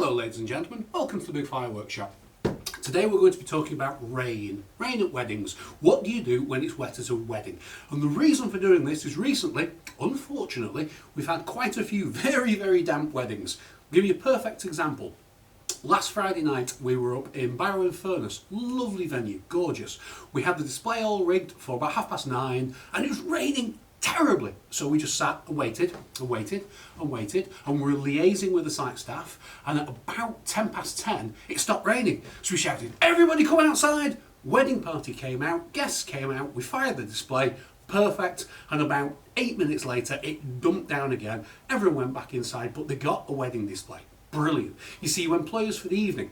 Hello ladies and gentlemen, welcome to the Big Fireworks Shop. Today we're going to be talking about rain at weddings. What do you do when it's wet at a wedding? And the reason for doing this is recently, unfortunately, we've had quite a few very damp weddings. I'll give you a perfect example. Last Friday night we were up in Barrow-in-Furness, lovely venue, gorgeous. We had the display all rigged for about 9:30 and it was raining terribly. So we just sat and waited and we were liaising with the site staff, and at about 10:10 it stopped raining. So we shouted, "Everybody come outside!" Wedding party came out, guests came out, we fired the display, perfect, and about 8 minutes later it dumped down again. Everyone went back inside, but they got a wedding display. Brilliant. You see, when players for the evening,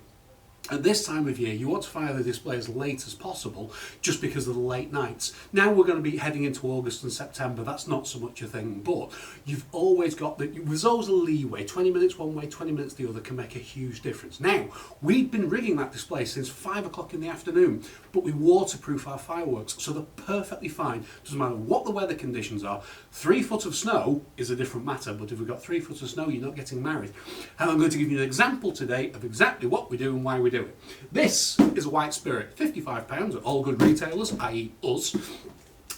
at this time of year, you want to fire the display as late as possible just because of the late nights. Now we're going to be heading into August and September, that's not so much a thing, but you've always got there's always a leeway. 20 minutes one way, 20 minutes the other can make a huge difference. Now, we've been rigging that display since 5 o'clock in the afternoon, but we waterproof our fireworks, so they're perfectly fine. Doesn't matter what the weather conditions are. 3 foot of snow is a different matter, but if we've got 3 foot of snow, you're not getting married. And I'm going to give you an example today of exactly what we do and why we do it. This is a White Spirit, £55 at all good retailers, i.e. us.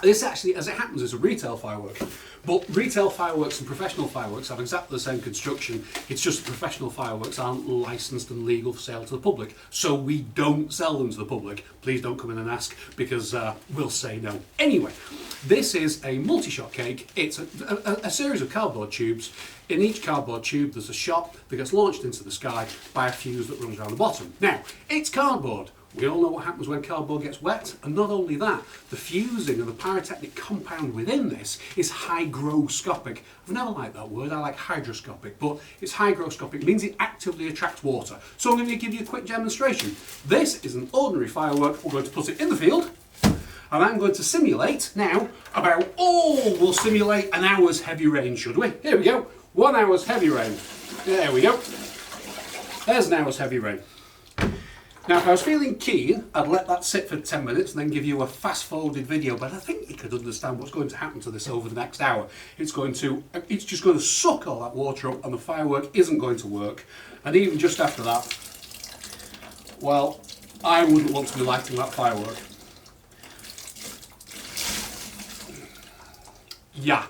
This actually, as it happens, is a retail firework. But retail fireworks and professional fireworks have exactly the same construction. It's just that professional fireworks aren't licensed and legal for sale to the public. So we don't sell them to the public. Please don't come in and ask, because we'll say no. Anyway, this is a multi-shot cake. It's a series of cardboard tubes. In each cardboard tube there's a shot that gets launched into the sky by a fuse that runs around the bottom. Now, it's cardboard. We all know what happens when cardboard gets wet, and not only that, the fusing and the pyrotechnic compound within this is hygroscopic. I've never liked that word, I like hydroscopic, but it's hygroscopic. It means it actively attracts water. So I'm going to give you a quick demonstration. This is an ordinary firework. We're going to put it in the field, and I'm going to simulate now we'll simulate an hour's heavy rain, should we? Here we go, 1 hour's heavy rain. There we go. There's an hour's heavy rain. Now, if I was feeling keen, I'd let that sit for 10 minutes and then give you a fast-forwarded video, but I think you could understand what's going to happen to this over the next hour. It's just going to suck all that water up, and the firework isn't going to work. And even just after that, well, I wouldn't want to be lighting that firework. Yeah,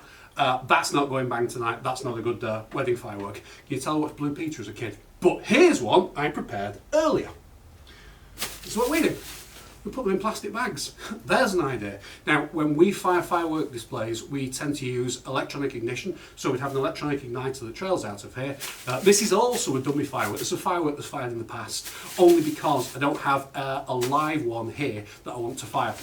that's not going bang tonight. That's not a good wedding firework. Can you tell I watched Blue Peter as a kid? But here's one I prepared earlier. This is what we do. We put them in plastic bags. There's an idea. Now, when we fire firework displays, we tend to use electronic ignition. So we'd have an electronic igniter that trails out of here. This is also a dummy firework. It's a firework that's fired in the past, only because I don't have a live one here that I want to fire.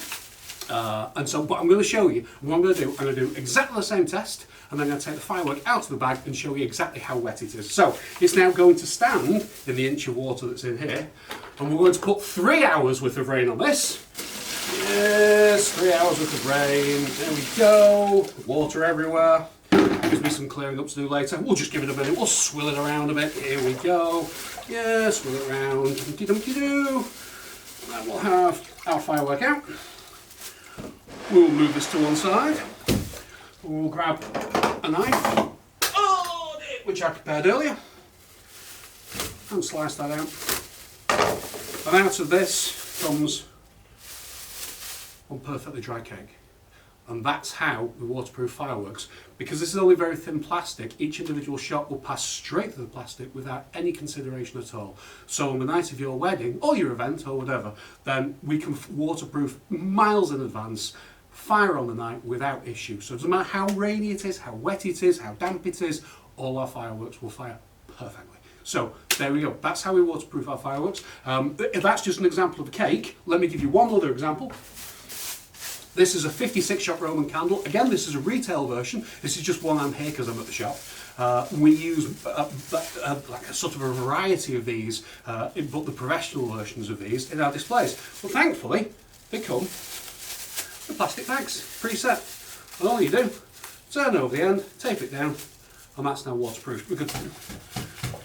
But I'm going to show you what I'm going to do. I'm going to do exactly the same test, and then I'm going to take the firework out of the bag and show you exactly how wet it is. So it's now going to stand in the inch of water that's in here, and we're going to put 3 hours worth of rain on this. Yes, 3 hours worth of rain. There we go. Water everywhere. Gives me some clearing up to do later. We'll just give it a minute. We'll swill it around a bit. Here we go. Yeah, swill it around. Dumpty dumpty doo. And we'll have our firework out. We'll move this to one side. We'll grab a knife, which I prepared earlier, and slice that out. And out of this comes one perfectly dry cake. And that's how we waterproof fireworks. Because this is only very thin plastic, each individual shot will pass straight through the plastic without any consideration at all. So on the night of your wedding, or your event, or whatever, then we can waterproof miles in advance, fire on the night without issue. So it doesn't matter how rainy it is, how wet it is, how damp it is, all our fireworks will fire perfectly. So there we go, that's how we waterproof our fireworks. If that's just an example of a cake, let me give you one other example. This is a 56-shot Roman candle. Again, this is a retail version. This is just one I'm here because I'm at the shop. We use like a sort of a variety of these, but the professional versions of these in our displays. But thankfully, they come in plastic bags, preset. And all you do, turn over the end, tape it down, and that's now waterproof. We could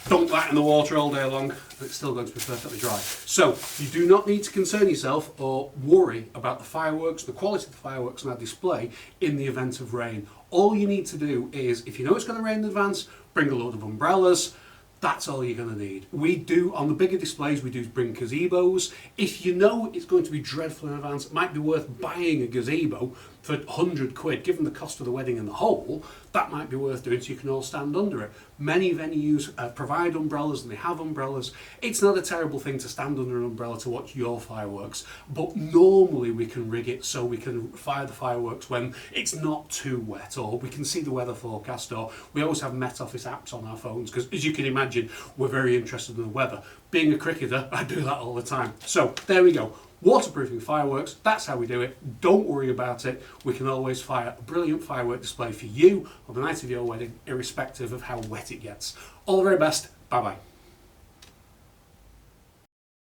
dunk that in the water all day long, and it's still going to be perfectly dry. So you do not need to concern yourself or worry about the fireworks, the quality of the fireworks on our display in the event of rain. All you need to do is, if you know it's going to rain in advance, bring a load of umbrellas, That's all you're going to need. We do, on the bigger displays, we do bring gazebos. If you know it's going to be dreadful in advance, it might be worth buying a gazebo for 100 quid, given the cost of the wedding and the whole, that might be worth doing so you can all stand under it. Many venues provide umbrellas and they have umbrellas. It's not a terrible thing to stand under an umbrella to watch your fireworks, but normally we can rig it so we can fire the fireworks when it's not too wet, or we can see the weather forecast, or we always have Met Office apps on our phones, because as you can imagine, we're very interested in the weather. Being a cricketer, I do that all the time. So there we go. Waterproofing fireworks, that's how we do it. Don't worry about it. We can always fire a brilliant firework display for you on the night of your wedding, irrespective of how wet it gets. All the very best. Bye bye.